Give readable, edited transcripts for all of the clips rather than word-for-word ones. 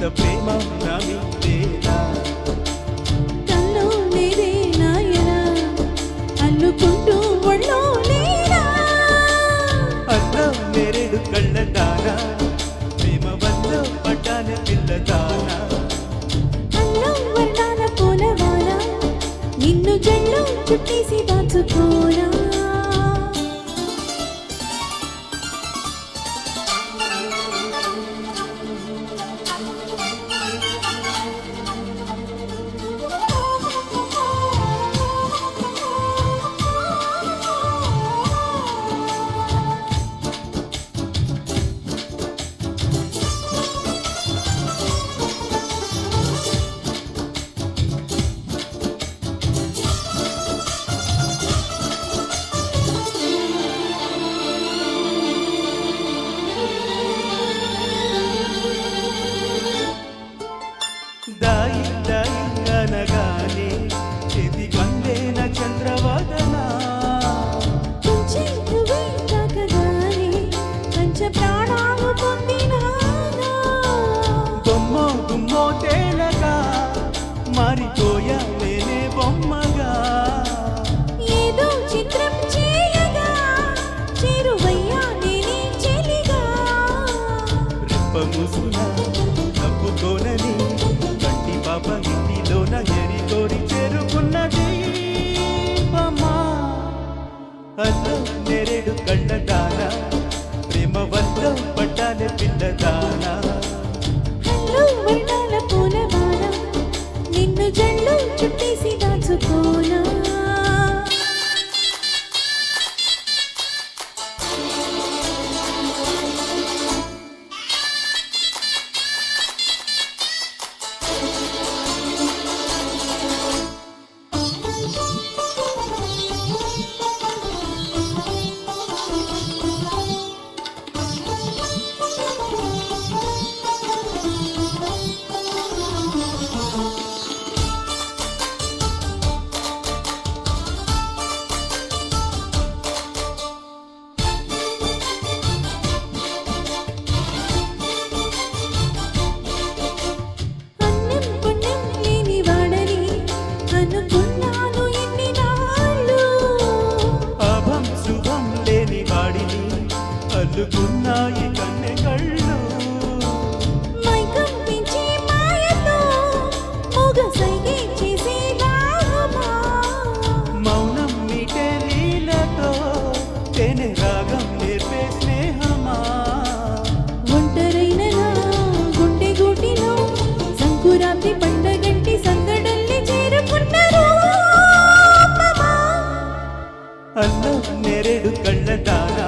ఇంత ప్రేమ నా మీదేనా కల్లో లేదే నాయనా అల్లుకుంటూ ఒళ్ళో లేనా అల్లో నేరేడు కళ్ళ దానా ప్రేమ వల్ల పడ్డాన పిల్ల దానా అల్లో వర్ణాల పూలవాన నిన్ను జల్లో చుట్టేసి దాచుకోనా దాయి దాయి అనగానే చేతి కందేన చంద్రవదనా కొంచెం నువ్వే తాకగానే పంచ ప్రాణాలు పొందినానా బొమ్మో గుమ్మో తేలగా మారిపోయాలేనే బొమ్మగా ఏదో చిత్రం చేయగా చేరువయ్యా నేనే చెలిగా రెప్ప ముసున తప్పుకోనని గట్టి పాప ఇంటిలోన ఎరి కోరి చేరుకున్నది అమ్మా అల్లో నేరేడు కళ్ళ దానా ప్రేమ వల్ల పట్టాల పిల్ల దానా హల్లో వర్ణాల పూలవాన నిన్ను జల్లో చుట్టేసి దాచుకోనా అన్నం పుణ్యం లేని వాడని అనుకున్నాను ఎన్ని నాళ్ళు అభం శుభం లేని వాడిని అల్లుకున్నాయి కన్నె కళ్ళు మైకం పెంచే మాయతో మొగ సైగే చేసే రామా మౌనం మీటే లీలతో తేనె రాగం నేర్పే స్నేహమా ఒంటరైన నా గుండె గూటిలో సంకురాత్రి పండగంటి సందడల్లి చేరుకున్న రూపమా అల్లో నేరేడు కళ్ళ దానా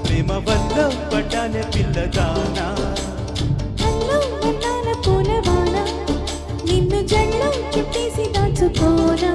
ప్రేమ వల్ల పడ్డాన పిల్ల దానా హల్లో వర్ణాల పూలవాన నిన్ను జల్లో చుట్టేసి దాచుకోనా